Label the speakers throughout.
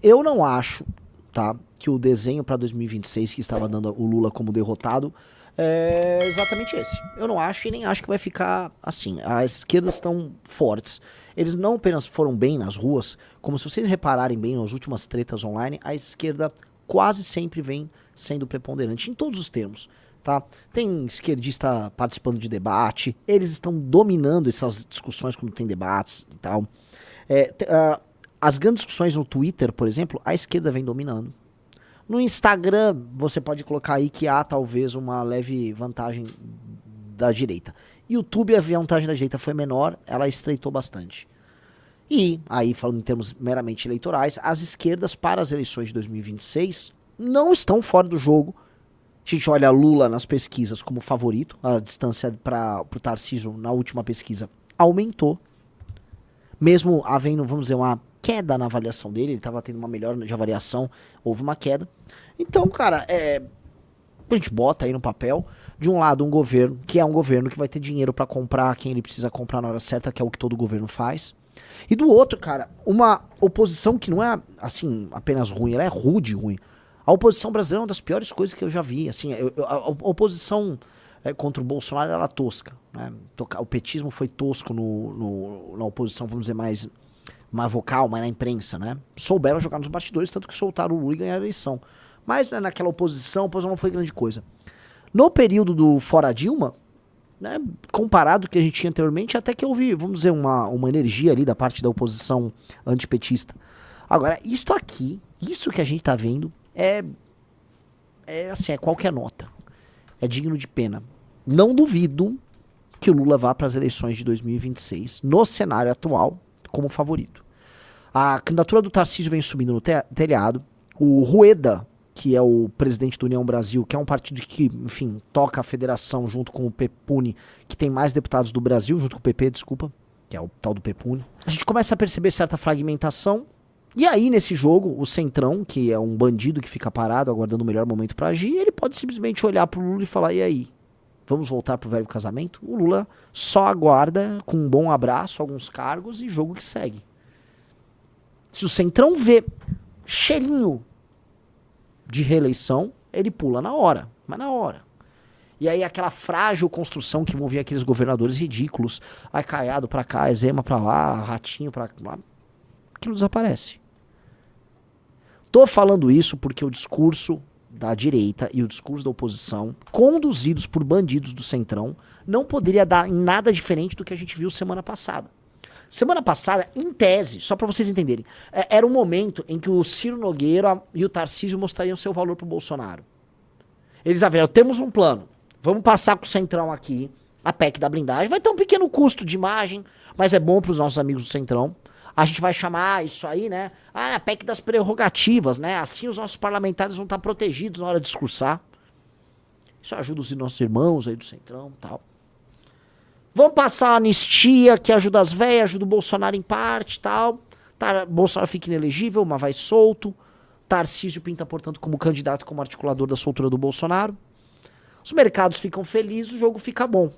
Speaker 1: Eu não acho, tá, que o desenho para 2026 que estava dando o Lula como derrotado é exatamente esse. Eu não acho e nem acho que vai ficar assim. As esquerdas estão fortes. Eles não apenas foram bem nas ruas, como se vocês repararem bem nas últimas tretas online, a esquerda quase sempre vem sendo preponderante em todos os termos. Tá? Tem esquerdista participando de debate, eles estão dominando essas discussões quando tem debates e tal. As grandes discussões no Twitter, por exemplo, a esquerda vem dominando. No Instagram, você pode colocar aí que há talvez uma leve vantagem da direita. YouTube, a vantagem da direita foi menor, ela estreitou bastante. E, aí falando em termos meramente eleitorais, as esquerdas para as eleições de 2026 não estão fora do jogo. A gente olha Lula nas pesquisas como favorito, a distância para o Tarcísio na última pesquisa aumentou. Mesmo havendo, vamos dizer, uma queda na avaliação dele, ele estava tendo uma melhora de avaliação, houve uma queda. Então, cara, a gente bota aí no papel, de um lado um governo, que é um governo que vai ter dinheiro para comprar quem ele precisa comprar na hora certa, que é o que todo governo faz. E do outro, cara, uma oposição que não é, assim, apenas ruim, ela é rude ruim. A oposição brasileira é uma das piores coisas que eu já vi. Assim, a oposição contra o Bolsonaro era tosca. Né? O petismo foi tosco na oposição, vamos dizer, mais vocal, mais na imprensa. Né? Souberam jogar nos bastidores, tanto que soltaram o Lula e ganharam a eleição. Mas naquela oposição, a oposição não foi grande coisa. No período do Fora Dilma, né, comparado ao que a gente tinha anteriormente, até que houve, vamos dizer, uma energia ali da parte da oposição antipetista. Agora, isso que a gente tá vendo, assim, é qualquer nota. É digno de pena. Não duvido que o Lula vá para as eleições de 2026, no cenário atual, como favorito. A candidatura do Tarcísio vem subindo no telhado. O Rueda, que é o presidente do União Brasil, que é um partido que, enfim, toca a federação junto com o PPUNE, que tem mais deputados do Brasil, junto com o PP, desculpa, que é o tal do PPUNE. A gente começa a perceber certa fragmentação. E aí, nesse jogo, o Centrão, que é um bandido que fica parado, aguardando o melhor momento pra agir, ele pode simplesmente olhar pro Lula e falar, e aí? Vamos voltar pro velho casamento? O Lula só aguarda, com um bom abraço, alguns cargos e jogo que segue. Se o Centrão vê cheirinho de reeleição, ele pula na hora, mas na hora. E aí aquela frágil construção que envolvia aqueles governadores ridículos, aí Caiado pra cá, Zema pra lá, Ratinho pra lá, aquilo desaparece. Tô falando isso porque o discurso da direita e o discurso da oposição, conduzidos por bandidos do Centrão, não poderia dar em nada diferente do que a gente viu semana passada. Semana passada, em tese, só pra vocês entenderem, era um momento em que o Ciro Nogueira e o Tarcísio mostrariam seu valor pro Bolsonaro. Eles avisaram, temos um plano, vamos passar com o Centrão aqui, a PEC da blindagem, vai ter um pequeno custo de imagem, mas é bom pros nossos amigos do Centrão. A gente vai chamar isso aí, né? A PEC das prerrogativas, né? Assim os nossos parlamentares vão estar protegidos na hora de discursar. Isso ajuda os nossos irmãos aí do Centrão e tal. Vamos passar a anistia que ajuda as velhas, ajuda o Bolsonaro em parte e tal. Bolsonaro fica inelegível, mas vai solto. Tarcísio pinta, portanto, como candidato, como articulador da soltura do Bolsonaro. Os mercados ficam felizes, o jogo fica bom.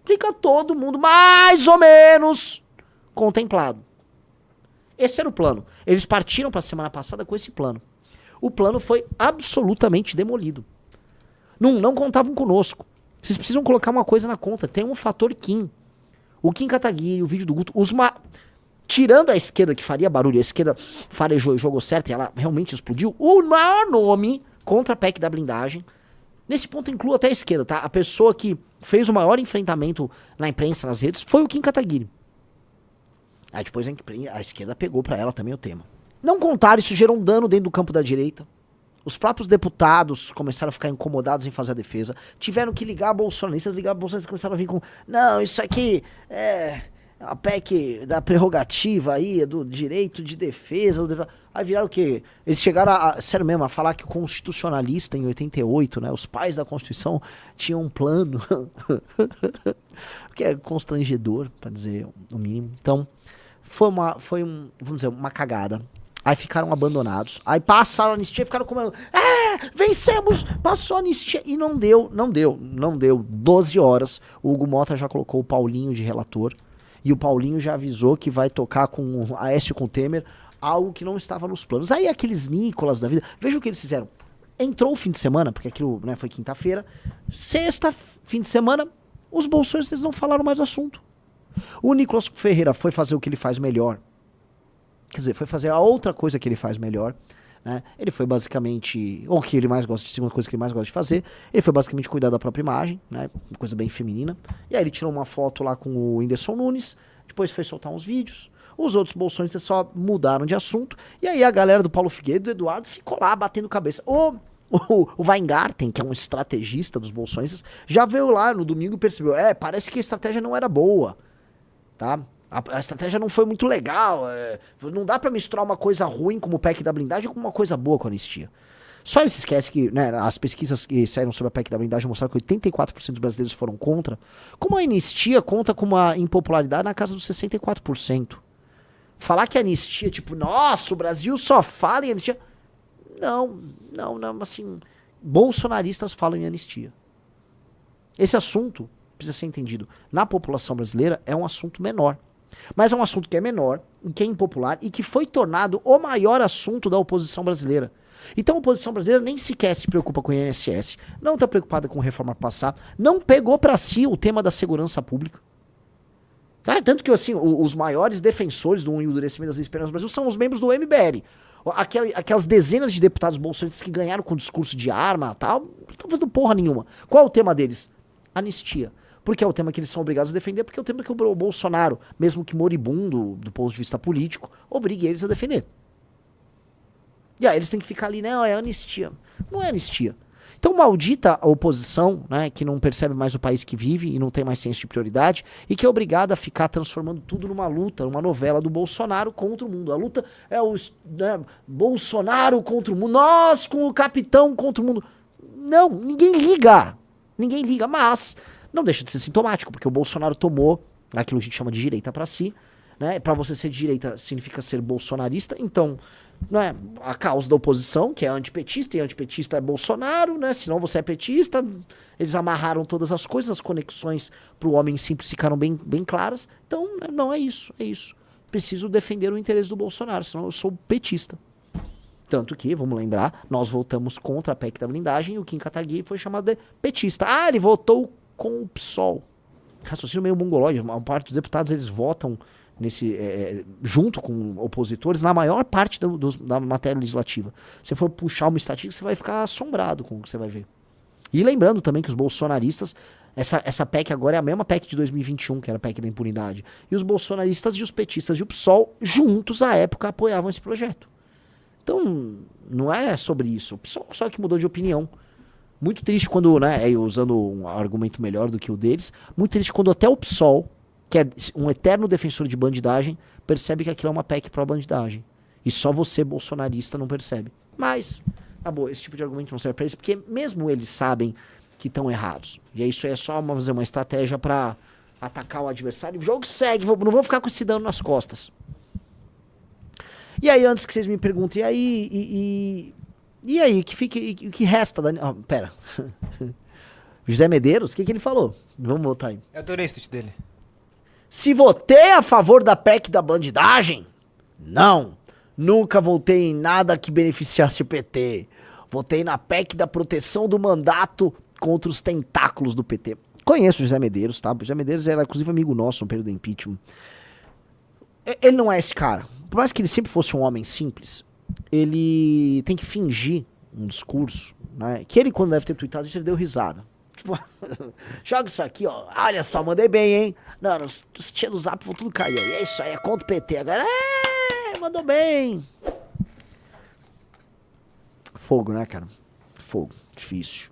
Speaker 1: Fica todo mundo mais ou menos contemplado. Esse era o plano. Eles partiram para a semana passada com esse plano. O plano foi absolutamente demolido. Não contavam conosco. Vocês precisam colocar uma coisa na conta. Tem um fator Kim. O Kim Kataguiri, o vídeo do Guto. Tirando a esquerda que faria barulho, a esquerda farejou e jogou certo e ela realmente explodiu. O maior nome contra a PEC da blindagem. Nesse ponto incluo até a esquerda, tá? A pessoa que fez o maior enfrentamento na imprensa, nas redes, foi o Kim Kataguiri. Aí depois a esquerda pegou pra ela também o tema. Não contaram, isso gerou um dano dentro do campo da direita. Os próprios deputados começaram a ficar incomodados em fazer a defesa. Tiveram que ligar a bolsonaristas, começaram a vir com... Não, isso aqui é a PEC da prerrogativa aí, do direito de defesa. Aí viraram o quê? Eles chegaram, sério mesmo, a falar que o constitucionalista em 88, né, os pais da Constituição tinham um plano. O que é constrangedor, pra dizer o mínimo. Então... vamos dizer, uma cagada. Aí ficaram abandonados. Aí passaram a anistia e ficaram comendo. Vencemos! Passou a anistia. E não deu. 12 horas. O Hugo Mota já colocou o Paulinho de relator. E o Paulinho já avisou que vai tocar com o Aécio com o Temer Algo que não estava nos planos. Aí aqueles Nicolas da vida, veja o que eles fizeram. Entrou o fim de semana, porque aquilo, né, foi quinta-feira. Sexta, fim de semana, os bolsonaristas não falaram mais do assunto. O Nicolas Ferreira foi fazer o que ele faz melhor. Quer dizer, foi fazer a outra coisa que ele faz melhor. Né? Ele foi basicamente, ou que ele mais gosta de, segunda coisa que ele mais gosta de fazer, ele foi basicamente cuidar da própria imagem, né? Uma coisa bem feminina. E aí ele tirou uma foto lá com o Whindersson Nunes, depois foi soltar uns vídeos. Os outros bolsonaristas só mudaram de assunto. E aí a galera do Paulo Figueiredo, do Eduardo, ficou lá batendo cabeça. O Weingarten, que é um estrategista dos bolsonaristas, já veio lá no domingo e percebeu, parece que a estratégia não era boa, tá? A estratégia não foi muito legal. Não dá pra misturar uma coisa ruim como o PEC da blindagem com uma coisa boa com a anistia. Só ele se esquece que, né, as pesquisas que saíram sobre a PEC da blindagem mostraram que 84% dos brasileiros foram contra. Como a anistia conta com uma impopularidade na casa dos 64%. Falar que a anistia, tipo, nossa, o Brasil só fala em anistia. Não, assim, bolsonaristas falam em anistia. Esse assunto, precisa ser entendido, na população brasileira é um assunto menor. Mas é um assunto que é menor, que é impopular e que foi tornado o maior assunto da oposição brasileira. Então a oposição brasileira nem sequer se preocupa com o INSS, não está preocupada com reforma passar, não pegou para si o tema da segurança pública. Cara, tanto que assim, os maiores defensores do endurecimento das leis penais no Brasil são os membros do MBL. Aquelas dezenas de deputados bolsonaristas que ganharam com discurso de arma e tal, não estão fazendo porra nenhuma. Qual é o tema deles? Anistia. Porque é o tema que eles são obrigados a defender, porque é o tema que o Bolsonaro, mesmo que moribundo do ponto de vista político, obrigue eles a defender. E aí eles têm que ficar ali, não, é anistia. Não é anistia. Então, maldita a oposição, né, que não percebe mais o país que vive e não tem mais senso de prioridade, e que é obrigada a ficar transformando tudo numa luta, numa novela do Bolsonaro contra o mundo. A luta é o Bolsonaro contra o mundo, nós com o capitão contra o mundo. Não, ninguém liga. Ninguém liga, mas não deixa de ser sintomático, porque o Bolsonaro tomou aquilo que a gente chama de direita pra si, né? Pra você ser de direita significa ser bolsonarista, então, né, a causa da oposição, que é antipetista, e antipetista é Bolsonaro, né? Senão você é petista, eles amarraram todas as coisas, as conexões pro homem simples ficaram bem claras, então, não, é isso. Preciso defender o interesse do Bolsonaro, senão eu sou petista. Tanto que, vamos lembrar, nós votamos contra a PEC da blindagem e o Kim Kataguiri foi chamado de petista. Ah, ele votou com o PSOL. Raciocínio meio mongolóide. A parte dos deputados, eles votam junto com opositores na maior parte da matéria legislativa. Se for puxar uma estatística, você vai ficar assombrado com o que você vai ver. E lembrando também que os bolsonaristas, essa PEC agora é a mesma PEC de 2021, que era a PEC da impunidade. E os bolsonaristas e os petistas e o PSOL, juntos à época, apoiavam esse projeto. Então, não é sobre isso. O PSOL só que mudou de opinião. Muito triste quando, né, usando um argumento melhor do que o deles, muito triste quando até o PSOL, que é um eterno defensor de bandidagem, percebe que aquilo é uma PEC pró-bandidagem. E só você, bolsonarista, não percebe. Mas, na boa, esse tipo de argumento não serve pra eles, porque mesmo eles sabem que estão errados. E isso é só uma estratégia pra atacar o adversário. O jogo segue, não vou ficar com esse dano nas costas. E aí, antes que vocês me perguntem, e aí, o que resta da... pera. José Medeiros, o que ele falou? Vamos voltar aí.
Speaker 2: Eu adorei esse tweet dele.
Speaker 1: Se votei a favor da PEC da bandidagem? Não. Nunca votei em nada que beneficiasse o PT. Votei na PEC da proteção do mandato contra os tentáculos do PT. Conheço o José Medeiros, tá? O José Medeiros era, inclusive, amigo nosso no período do impeachment. Ele não é esse cara. Por mais que ele sempre fosse um homem simples, ele tem que fingir um discurso, né? Que ele, quando deve ter tweetado isso, ele deu risada. Tipo, joga isso aqui, ó. Olha só, mandei bem, hein? Não, os tia do Zap vão tudo cair. É isso aí, é contra o PT. Agora, mandou bem. Fogo, né, cara? Fogo. Difícil.